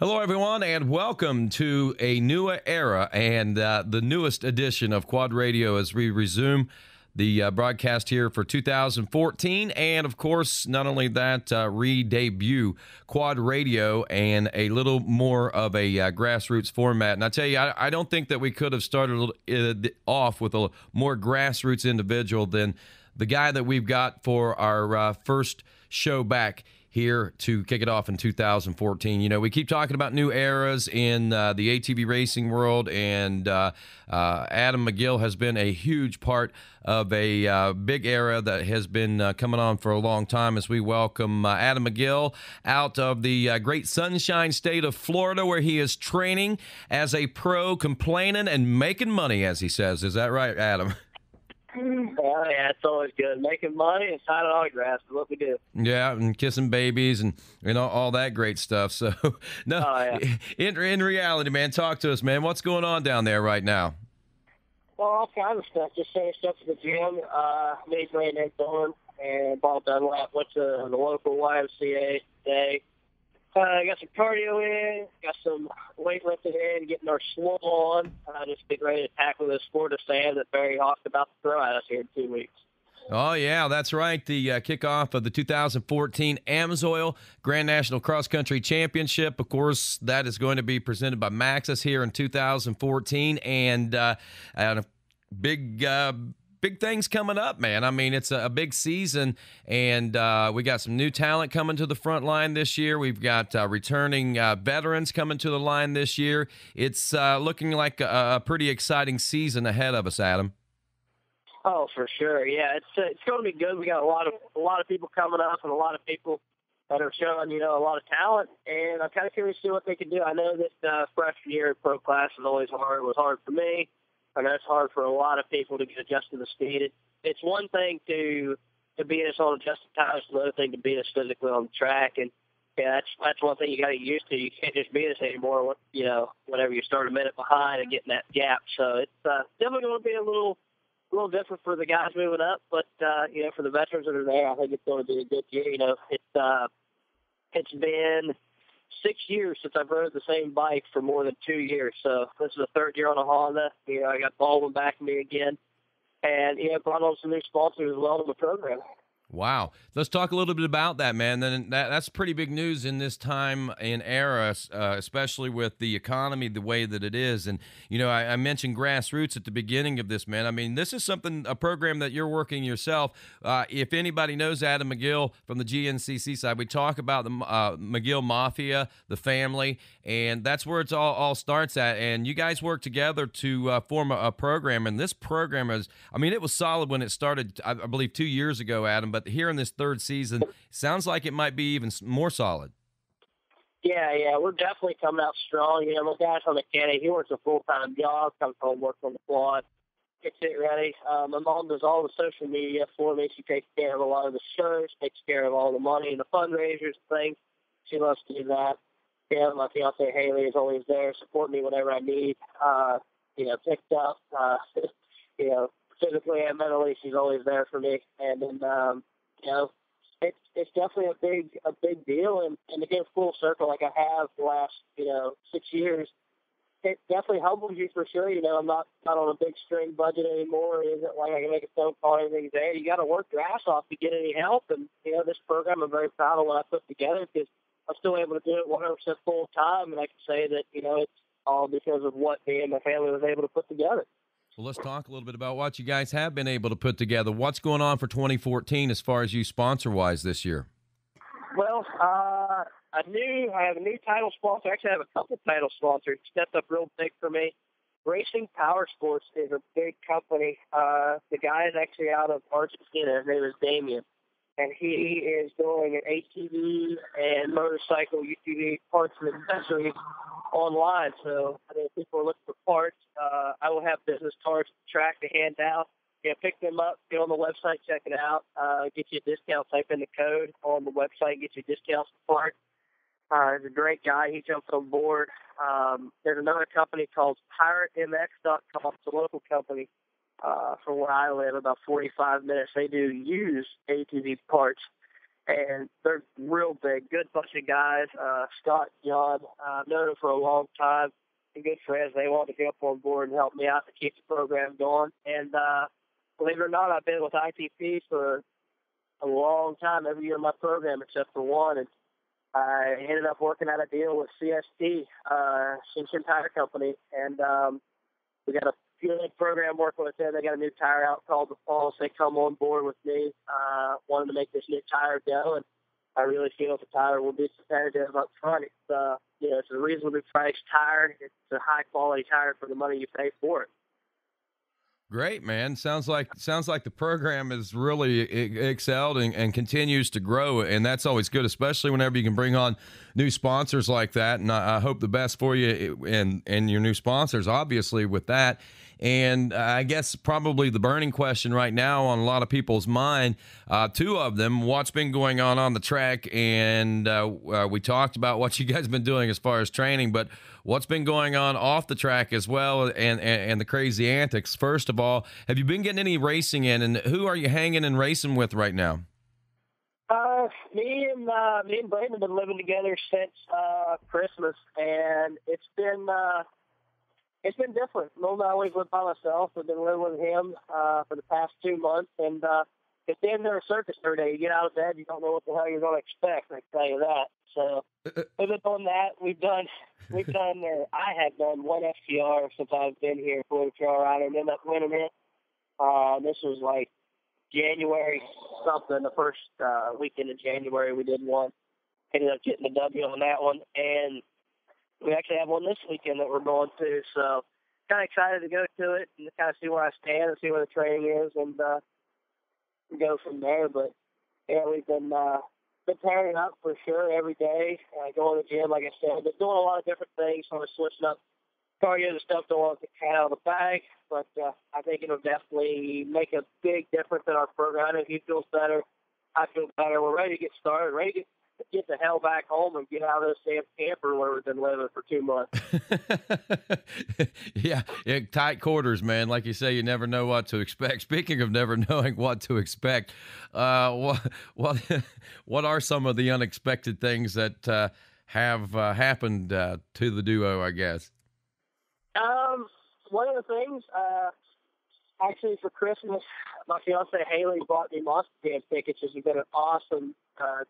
Hello, everyone, and welcome to a new era and the newest edition of Quad Radio as we resume the broadcast here for 2014. And, of course, not only that, re-debut Quad Radio and a little more of a grassroots format. And I tell you, I don't think that we could have started off with a more grassroots individual than the guy that we've got for our first show back here to kick it off in 2014. You know, we keep talking about new eras in the ATV racing world, and Adam McGill has been a huge part of a big era that has been coming on for a long time as we welcome Adam McGill out of the great Sunshine State of Florida, where he is training as a pro, complaining and making money, as he says. Is that right, Adam? Yeah, it's always good. Making money and signing autographs is what we do. Yeah, and kissing babies and all that great stuff. So, no, in reality, man, talk to us, man. What's going on down there right now? Well, all kinds of stuff. Just saying stuff to the gym. Made Brand New Thorn and Paul Dunlap. Went to the local YMCA today. Got some cardio in, got some weightlifting in, getting our slow on. Just getting ready to tackle this sport of sand that Barry Hawk's about to throw at us here in 2 weeks. Oh, yeah, that's right. The kickoff of the 2014 AMSOIL Grand National Cross Country Championship. Of course, that is going to be presented by Maxxis here in 2014. And a big things coming up, man. I mean, it's a big season, and we got some new talent coming to the front line this year. We've got returning veterans coming to the line this year. It's looking like a pretty exciting season ahead of us, Adam. Oh, for sure. Yeah, it's going to be good. We got a lot of people coming up, and a lot of people that are showing a lot of talent. And I'm kind of curious to see what they can do. I know that freshman year in pro class is always hard. It was hard for me. I know it's hard for a lot of people to get adjusted to the speed. It's one thing to beat us on adjusted time. It's another thing to beat us physically on the track. And yeah, that's one thing you got to get used to. You can't just beat us anymore. Whenever you start a minute behind and getting that gap. So it's definitely going to be a little different for the guys moving up. But for the veterans that are there, I think it's going to be a good year. It's been 6 years since I've rode the same bike for more than 2 years. So this is the third year on a Honda. I got Baldwin backing me again. And, brought on some new sponsors as well to the program. Wow. Let's talk a little bit about that, man. Then that's pretty big news in this time and era, especially with the economy the way that it is. And, I mentioned grassroots at the beginning of this, man. I mean, this is a program that you're working yourself. If anybody knows Adam McGill from the GNCC side, we talk about the McGill Mafia, the family, and that's where it's all starts at. And you guys work together to form a program. And this program it was solid when it started, I believe, 2 years ago, Adam, but here in this third season, sounds like it might be even more solid. Yeah, we're definitely coming out strong. My guy's on the mechanic. He works a full-time job, comes home, works on the quad, gets it ready. My mom does all the social media for me. She takes care of a lot of the shows, takes care of all the money and the fundraisers and things. She loves to do that. My fiance Haley is always there, supporting me whenever I need, picked up, physically and mentally, she's always there for me. And then, it's definitely a big deal. And to get full circle like I have the last, 6 years, it definitely humbles you for sure. I'm not on a big string budget anymore. It isn't like I can make a phone call or anything there. You got to work your ass off to get any help. And, this program I'm very proud of what I put together because I'm still able to do it 100% full time. And I can say that, it's all because of what me and my family was able to put together. Well, let's talk a little bit about what you guys have been able to put together. What's going on for 2014 as far as you sponsor-wise this year? Well, I have a new title sponsor. Actually, I have a couple title sponsors. Stepped up real big for me. Racing Power Sports is a big company. The guy is actually out of Argentina. His name is Damien. And he is doing an ATV and motorcycle UTV parts and accessories online. So, people are looking for parts. I will have business cards to track to hand out. Pick them up, get on the website, check it out, get you a discount, type in the code on the website, get you discounts for parts. He's a great guy. He jumped on board. There's another company called PirateMX.com. It's a local company. From where I live, about 45 minutes. They do used ATV parts. and they're real big, good bunch of guys. Scott, John, I've known them for a long time. They're good friends. They want to get up on board and help me out to keep the program going. And believe it or not, I've been with ITP for a long time, every year in my program except for one. And I ended up working out a deal with CST, Shinshin Tire Company, and we got a good program working with them. They got a new tire out called the Pulse. They come on board with me, wanted to make this new tire go, and I really feel the tire will be competitive up front. It's it's a reasonably priced tire. It's a high quality tire for the money you pay for it. Great, man. Sounds like the program has really excelled and continues to grow, and that's always good, especially whenever you can bring on new sponsors like that. And I hope the best for you and your new sponsors, obviously, with that. And I guess probably the burning question right now on a lot of people's mind, two of them, what's been going on the track, and we talked about what you guys have been doing as far as training, but what's been going on off the track as well, and the crazy antics. First of all, have you been getting any racing in, and who are you hanging and racing with right now? Me and Brayden have been living together since Christmas, and it's been different. Normally I always live by myself. I've been living with him for the past 2 months, and it's damn near a circus every day. You get out of bed, you don't know what the hell you're going to expect, I can tell you that. So we've been doing that. I have done one FTR since I've been here for the trail rider and ended up winning it. This was like January something, the first weekend of January we did one. Ended up getting the W on that one, and we actually have one this weekend that we're going to. So kind of excited to go to it and kind of see where I stand and see where the training is, and go from there. But yeah, we've been tearing up for sure every day. Going to the gym, like I said, but doing a lot of different things. So we're switching up cardio and stuff. Don't want to get out of the bag, but I think it'll definitely make a big difference in our program. I know he feels better. I feel better. We're ready to get started. Ready to get the hell back home and get out of this damn camper where we've been living for 2 months. Yeah, tight quarters, man. Like you say, you never know what to expect. Speaking of never knowing what to expect, what are some of the unexpected things that have happened to the duo, I guess? One of the things, actually for Christmas, my fiance Haley bought me Monster Jam tickets, which has been an awesome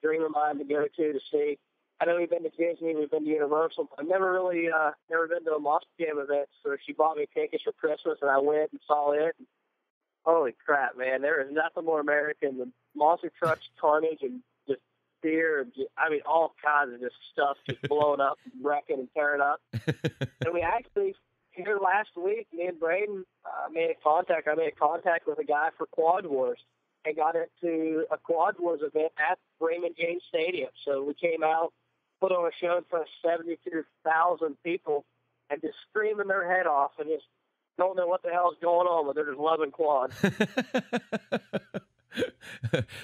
dream of mine to go to see. I know we've been to Disney, we've been to Universal, but I've never been to a Monster Jam event. So she bought me tickets for Christmas, and I went and saw it. And holy crap, man! There is nothing more American than monster trucks, carnage, and just beer, and all kinds of just stuff just blowing up, wrecking, and tearing up. And we actually, here last week, me and Brayden made contact with a guy for Quad Wars and got into a Quad Wars event at Raymond James Stadium. So we came out, put on a show in front of 72,000 people, and just screaming their head off and just don't know what the hell is going on, but they're just loving quad.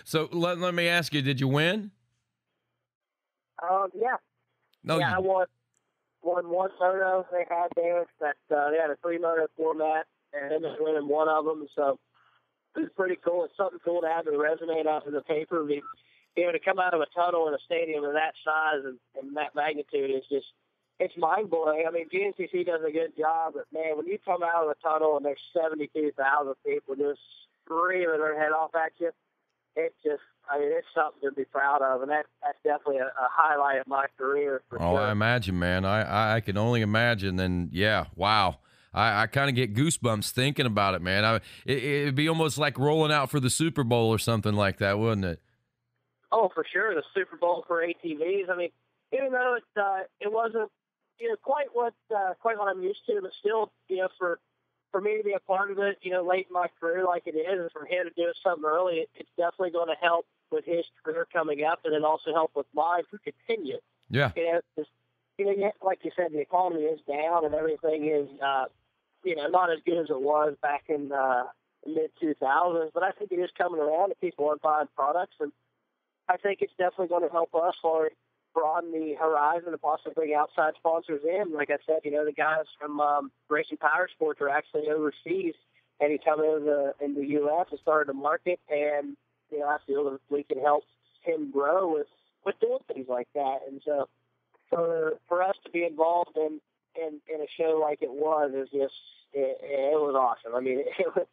So let me ask you, did you win? Yeah. No, yeah, I won one moto they had there. That they had a 3-moto format, and ended up winning one of them. So it was pretty cool. It's something cool to add to the resume after the paper. To come out of a tunnel in a stadium of that size and that magnitude is just, it's mind-blowing. I mean, GNCC does a good job, but, man, when you come out of a tunnel and there's 72,000 people just screaming their head off at you, it's just, it's something to be proud of, and that's definitely a highlight of my career. For sure. I imagine, man. I can only imagine, and, yeah, wow. I kind of get goosebumps thinking about it, man. It'd be almost like rolling out for the Super Bowl or something like that, wouldn't it? Oh, for sure, the Super Bowl for ATVs. I mean, even though it wasn't quite what I'm used to, but still, for me to be a part of it, late in my career like it is, and for him to do something early, it's definitely going to help with his career coming up, and then also help with mine to continue. Yeah. Like you said, the economy is down and everything is, not as good as it was back in the mid-2000s, but I think it is coming around and people are buying products, and I think it's definitely going to help us broaden the horizon and possibly bring outside sponsors in. Like I said, the guys from Racing Power Sports are actually overseas, and he come in the U.S. and started to market, and I feel that we can help him grow with doing things like that. And so for us to be involved in a show like it was is just it was awesome. I mean, it was,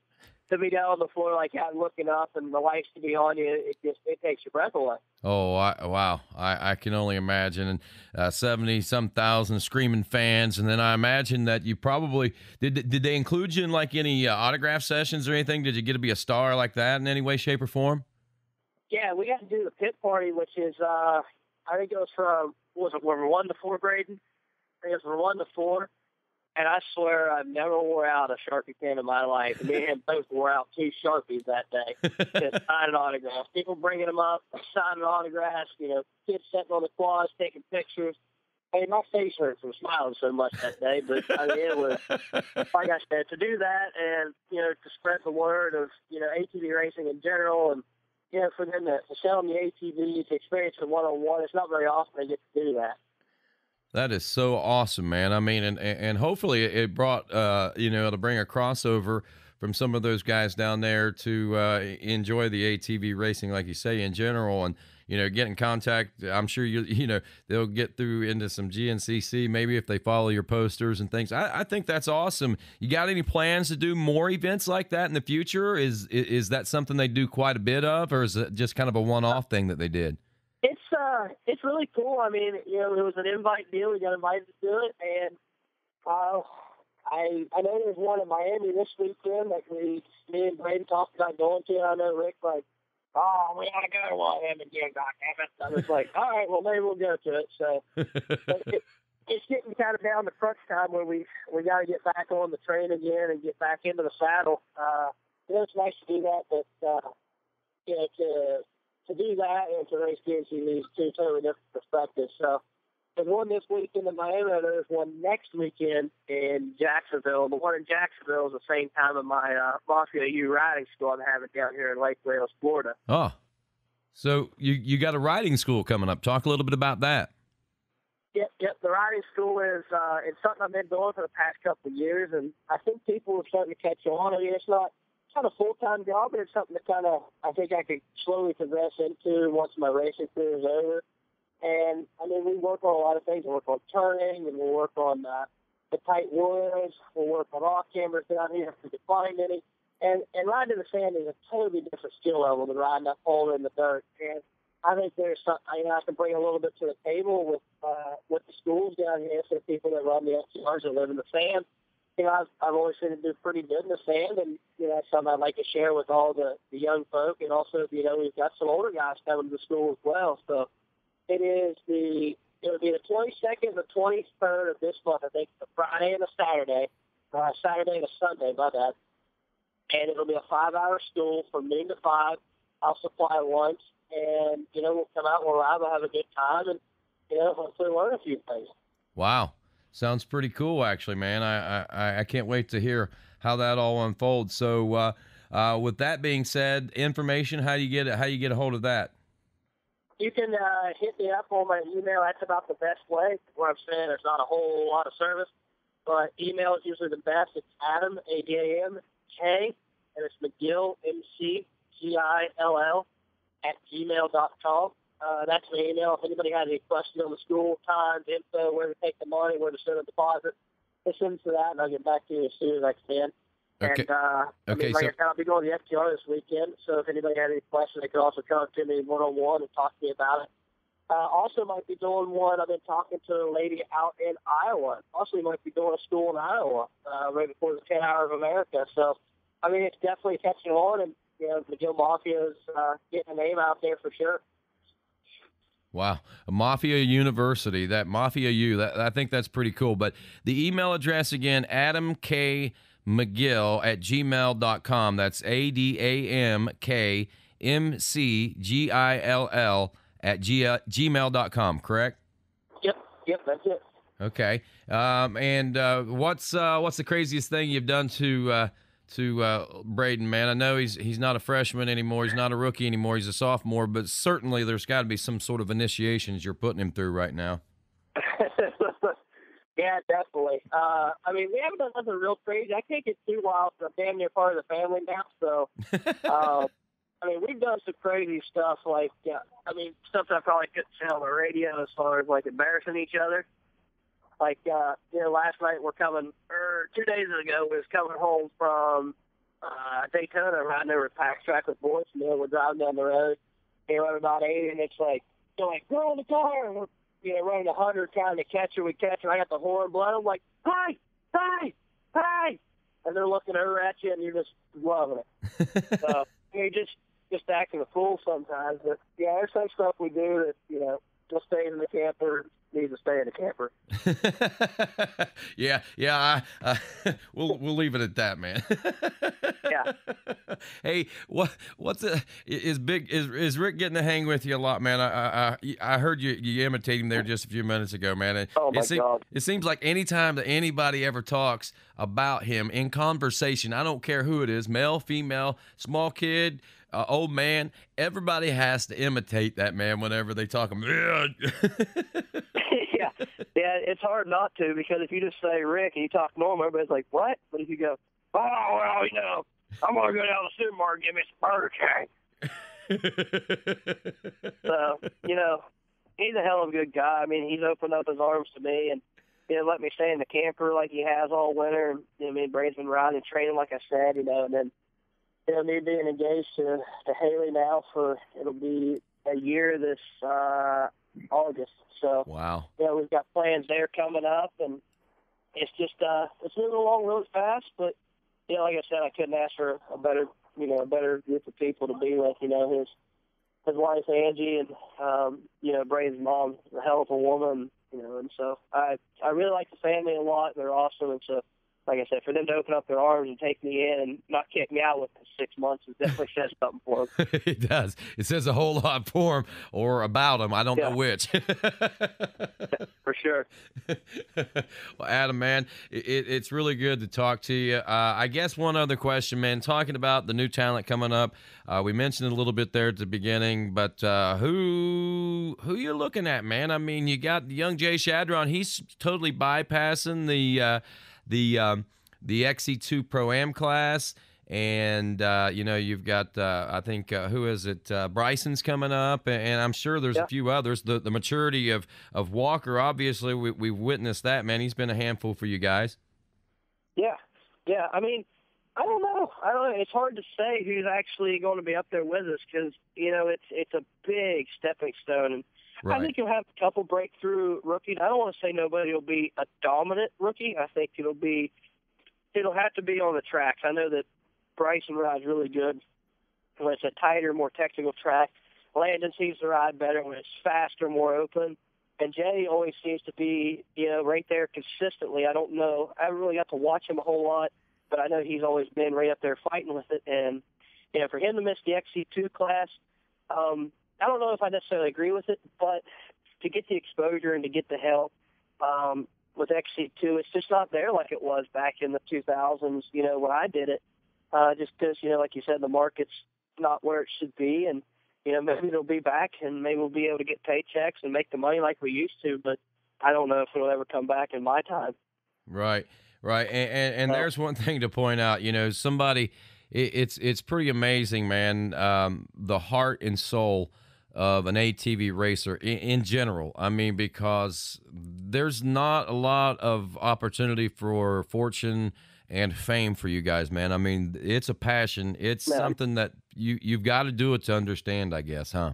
to be down on the floor like that, looking up, and the lights to be on you, it takes your breath away. Oh, wow. I can only imagine. And 70-some thousand screaming fans. And then I imagine that you probably, did they include you in like any autograph sessions or anything? Did you get to be a star like that in any way, shape, or form? Yeah, we got to do the pit party, which is, I think it was from, what was it, from 1 to 4 grading? I think it was from 1 to 4. And I swear I've never wore out a Sharpie pen in my life. Me and him both wore out 2 Sharpies that day. Just signing autographs. People bringing them up, signing autographs, kids sitting on the quads, taking pictures. I mean, my face hurt from smiling so much that day. But, I mean, it was, like I said, to do that and, to spread the word of, ATV racing in general and, for them to sell them the ATVs, to experience it one-on-one, it's not very often they get to do that. That is so awesome, man. I mean, and hopefully it brought, to bring a crossover from some of those guys down there to enjoy the ATV racing, like you say, in general, and, get in contact. I'm sure they'll get through into some GNCC, maybe if they follow your posters and things. I think that's awesome. You got any plans to do more events like that in the future? Is that something they do quite a bit of, or is it just kind of a one-off thing that they did? It's really cool. I mean, it was an invite deal. We got invited to do it, and I know there's one in Miami this weekend that me and Brady talked about going to. I know Rick we gotta go to one of them again, goddammit. I was like, all right, well maybe we'll go to it. So it's getting kind of down to crunch time where we got to get back on the train again and get back into the saddle. It's nice to do that, but to do that and to race GNCC is 2 totally different perspectives. So there's one this weekend in Miami, and there's one next weekend in Jacksonville. The one in Jacksonville is the same time of my Mafia U riding school I'm having down here in Lake Wales, Florida. Oh, so you got a riding school coming up. Talk a little bit about that. Yep. The riding school is it's something I've been doing for the past couple of years, and I think people are starting to catch on. I mean, it's not a full-time job, but it's something that I think I could slowly progress into once my racing career is over. And, I mean, we work on a lot of things. We work on turning, and we work on the tight woods. We work on off-cameras down here if we can find any. And riding in the sand is a totally different skill level than riding up hole in the dirt. And I think there's something I can bring a little bit to the table with the schools down here for the people that run the XCRs that live in the sand. I've always seen it do pretty good in the sand, and, that's something I'd like to share with all the young folk. And also, we've got some older guys coming to the school as well. So it would be the 22nd and the 23rd of this month. I think the Friday and the Saturday and a Sunday, my bad. And it'll be a 5-hour school from noon to 5. I'll supply lunch, and, we'll come out, we'll ride, we'll have a good time, and, hopefully learn a few things. Wow. Sounds pretty cool, actually, man. I can't wait to hear how that all unfolds. So, with that being said, information, how do you get a hold of that? You can hit me up on my email. That's about the best way. Where I'm saying there's not a whole lot of service, but email is usually the best. It's Adam, ADAMK, and it's McGill, McGill, @gmail.com. That's my email. If anybody has any questions on the school times, info, where to take the money, where to send a deposit, just send to that, and I'll get back to you as soon as I can. Okay. And, I'll be going to the FTR this weekend, so if anybody had any questions, they could also come to me one-on-one and talk to me about it. Also might be doing one. I've been talking to a lady out in Iowa. Also, might be doing a school in Iowa right before the 10 Hour of America. So, I mean, it's definitely catching on, and, McGill Mafia is getting a name out there for sure. Wow. A Mafia University, that Mafia U, I think that's pretty cool. But the email address again, AdamKMcGill @gmail.com. That's ADAMKMCGILL @gmail.com, correct? Yep, that's it. Okay. And what's the craziest thing you've done to Braden, man? I know he's not a freshman anymore. He's not a rookie anymore. He's a sophomore, but certainly there's got to be some sort of initiations you're putting him through right now. Yeah, definitely. I mean, we haven't done nothing real crazy. I can't get too wild. I'm damn near part of the family now, so I mean, we've done some crazy stuff, like, stuff that I probably couldn't say on the radio as far as, like, embarrassing each other. Like, last night 2 days ago, we was coming home from Daytona, riding over a pack track with boys, and we're driving down the road, and we're about 80, and it's like, they're like, go in the car, and we're, running 100 trying to catch her. We catch her, I got the horn blowing. I'm like, hey, hey, hey! And they're looking over at you, and you're just loving it. So, you're just acting a fool sometimes. But, yeah, there's some stuff we do that, just stays in the camper, needs to stay in the camper. yeah. We'll leave it at that, man. Yeah. Hey, is Rick getting to hang with you a lot, man? I heard you imitate him there just a few minutes ago, man. And oh my God! It seems like anytime that anybody ever talks about him in conversation, I don't care who it is, male, female, small kid, old man, everybody has to imitate that man whenever they talk him. Yeah, it's hard not to, because if you just say Rick and you talk normal, everybody's like, what? But if you go, oh, well, I'm going to go down to the supermarket and give me some Burger King. So, he's a hell of a good guy. I mean, he's opened up his arms to me and, let me stay in the camper like he has all winter. And, Brady's been riding and training, like I said, and then, me being engaged to Haley now it'll be a year this August. So, wow. We've got plans there coming up, and it's just it's moving along really fast. But like I said, I couldn't ask for a better group of people to be with. His wife Angie, and Brady's mom, a hell of a woman. And so I really like the family a lot. They're awesome, and so, like I said, for them to open up their arms and take me in and not kick me out within 6 months, it definitely says something for them. It does. It says a whole lot for him or about him. I don't know which. For sure. Well, Adam, man, it's really good to talk to you. I guess one other question, man, talking about the new talent coming up. We mentioned it a little bit there at the beginning, but who you looking at, man? I mean, you got the young Jay Shadron. He's totally bypassing the XC2 Pro-Am class, and you've got I think who is it? Bryson's coming up, and I'm sure there's a few others. The maturity of Walker, obviously, we've witnessed that, man. He's been a handful for you guys. Yeah. I mean, I don't know. It's hard to say who's actually going to be up there with us, because it's a big stepping stone, and right. I think you'll have a couple breakthrough rookies. I don't want to say nobody will be a dominant rookie. I think it'll have to be on the tracks. I know that Bryson rides really good when it's a tighter, more technical track. Landon seems to ride better when it's faster, more open. And Jay always seems to be, right there consistently. I don't know. I haven't really got to watch him a whole lot, but I know he's always been right up there fighting with it. And, for him to miss the XC2 class, I don't know if I necessarily agree with it, but to get the exposure and to get the help with XC2, it's just not there like it was back in the 2000s, when I did it. Just because, like you said, the market's not where it should be, and, maybe it'll be back, and maybe we'll be able to get paychecks and make the money like we used to, but I don't know if it'll ever come back in my time. Right. And there's one thing to point out, somebody, it's pretty amazing, man, the heart and soul of an ATV racer in general. I mean, because there's not a lot of opportunity for fortune and fame for you guys, man. I mean, it's a passion. It's something that you've got to do it to understand, I guess, huh?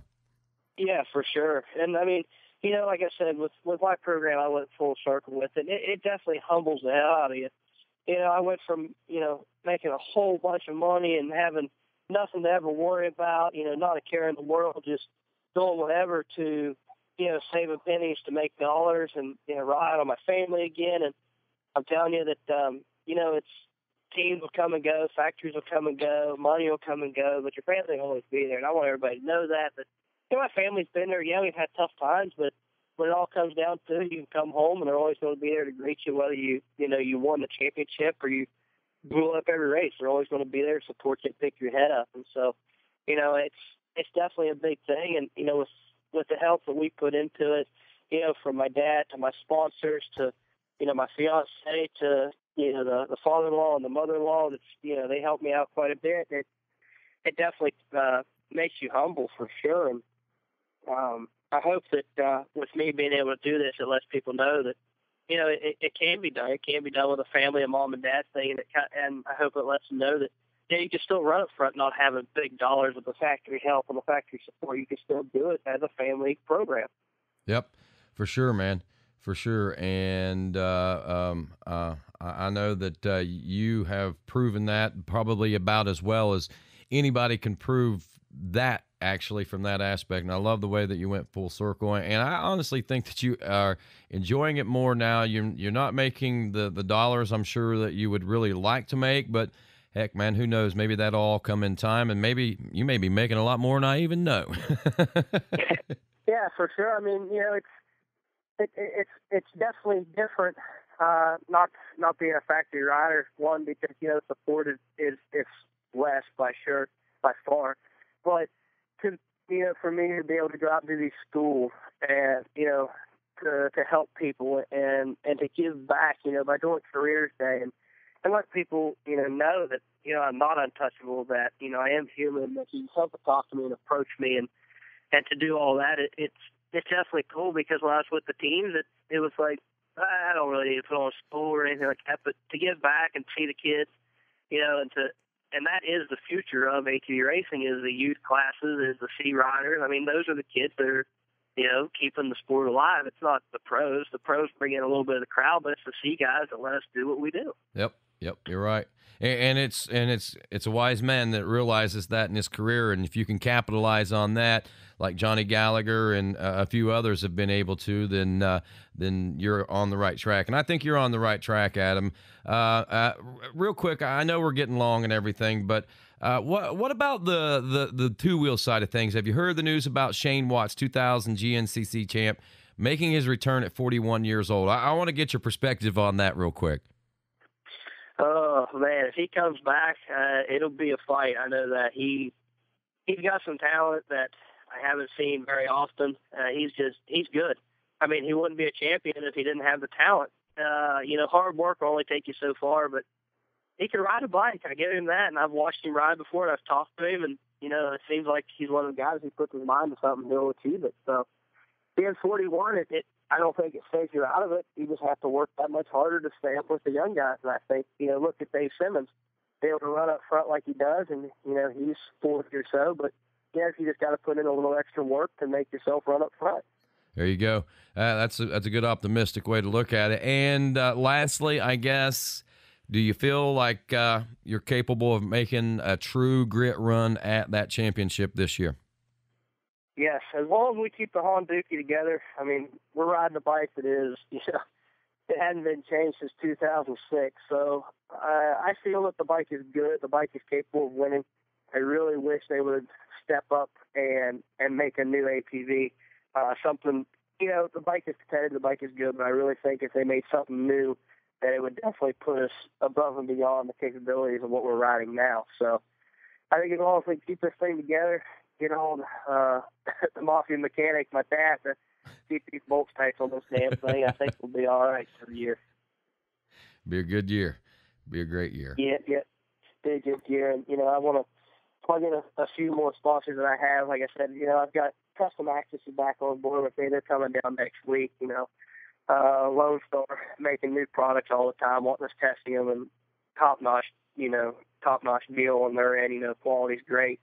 Yeah, for sure. And I mean, like I said, with my program, I went full circle with it. It definitely humbles the hell out of you. I went from, making a whole bunch of money and having nothing to ever worry about, not a care in the world, just doing whatever to, saving pennies to make dollars and, ride on my family again. And I'm telling you that, it's teams will come and go, factories will come and go, money will come and go, but your family will always be there. And I want everybody to know that. But, my family's been there. Yeah, we've had tough times, but when it all comes down to it, you can come home and they're always going to be there to greet you, whether you won the championship or you blew up every race. They're always going to be there to support you and pick your head up. And so, it's definitely a big thing. And, with the help that we put into it, from my dad to my sponsors to, my fiance to, the father-in-law and the mother-in-law, that's, they helped me out quite a bit. It definitely makes you humble for sure. And I hope that with me being able to do this, it lets people know that, you know, it can be done. It can be done with a family, a mom and dad thing, and I hope it lets them know that, yeah, you can still run up front, not having big dollars with the factory help and the factory support. You can still do it as a family program. Yep, for sure, man, for sure. And I know that you have proven that probably about as well as anybody can prove that, actually, from that aspect. And I love the way that you went full circle. And I honestly think that you are enjoying it more now. You're not making the dollars I'm sure that you would really like to make, but heck, man, who knows? Maybe that'll all come in time, and maybe you may be making a lot more than I even know. Yeah, for sure. I mean, you know, it's definitely different. Not being a factory rider, one, because, you know, support is less by far, but to, you know, for me to be able to go out and do these schools and, you know, to help people and to give back, you know, by doing Careers Day and let people, you know that, you know, I'm not untouchable, that, you know, I am human, that you can come and talk to me and approach me, and to do all that, it's definitely cool, because when I was with the teams, it was like, I don't really need to put on school or anything like that, but to give back and see the kids, you know, and that is the future of ATV racing, is the youth classes, is the C riders. I mean, those are the kids that are, you know, keeping the sport alive. It's not the pros. The pros bring in a little bit of the crowd, but it's the C guys that let us do what we do. Yep, you're right. And it's a wise man that realizes that in his career, and if you can capitalize on that, like Johnny Gallagher and a few others have been able to, then you're on the right track. And I think you're on the right track, Adam. Real quick, I know we're getting long and everything, but what about the two-wheel side of things? Have you heard the news about Shane Watts, 2000 GNCC champ, making his return at 41 years old? I want to get your perspective on that real quick. Oh man, if he comes back, it'll be a fight. I know that he's got some talent that I haven't seen very often. He's good. I mean, he wouldn't be a champion if he didn't have the talent. You know, hard work will only take you so far, but he can ride a bike. I give him that, and I've watched him ride before, and I've talked to him, and, you know, it seems like he's one of the guys who puts his mind to something, he'll achieve it. So being 41, I don't think it saves you out of it. You just have to work that much harder to stay up with the young guys. And I think, you know, look at Dave Simmons, be able to run up front like he does, and, you know, he's 40 or so, but, yeah, you just got to put in a little extra work to make yourself run up front. There you go. That's a good optimistic way to look at it. And lastly, I guess, do you feel like you're capable of making a true grit run at that championship this year? Yes, as long as we keep the Honduki together. I mean, we're riding a bike that is, you know, it hadn't been changed since 2006. So I feel that the bike is good. The bike is capable of winning. I really wish they would step up and make a new ATV. Something, you know, the bike is competitive, the bike is good, but I really think if they made something new, that it would definitely put us above and beyond the capabilities of what we're riding now. So I think as long as we keep this thing together, get on the Mafia mechanic, my dad, to keep these bolts tight on this damn thing, I think we'll be all right for the year. Be a good year. Be a great year. Yeah. Be a good year. And, you know, I want to plug in a few more sponsors that I have. Like I said, you know, I've got Custom Access back on board with me. They're coming down next week, you know. Lone Star making new products all the time, wanting us testing them, and top-notch deal on their end. You know, quality's great.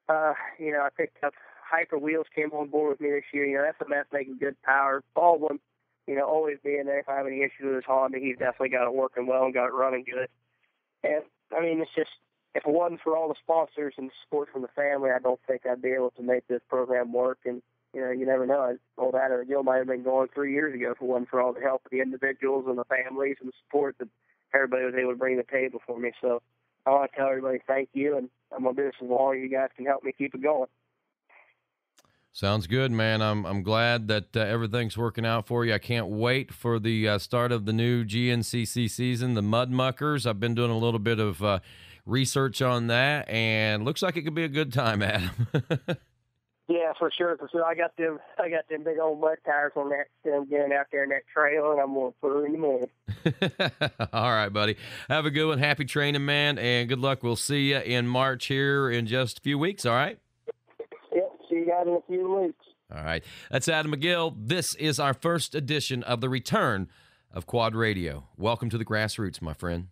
You know, I picked up Hyper Wheels, came on board with me this year. You know, FMS making good power. Baldwin, you know, always being there if I have any issues with his Honda. He's definitely got it working well and got it running good. And, I mean, it's just, if it wasn't for all the sponsors and support from the family, I don't think I'd be able to make this program work. And, you know, you never know. Old Adam McGill might have been going 3 years ago if it wasn't for all the help of the individuals and the families and the support that everybody was able to bring to the table for me. So I want to tell everybody thank you, and I'm going to do this as long as you guys can help me keep it going. Sounds good, man. I'm glad that everything's working out for you. I can't wait for the start of the new GNCC season, the Mud Muckers. I've been doing a little bit of research on that, and looks like it could be a good time, Adam. Yeah, for sure. I got them big old mud tires on that. I'm getting out there in that trail, and I'm going to put her in the mud. All right, buddy. Have a good one. Happy training, man, and good luck. We'll see you in March here in just a few weeks. All right. that in a few weeks. All right. That's Adam McGill. This is our first edition of the return of Quad Radio. Welcome to the Grassroots, my friend.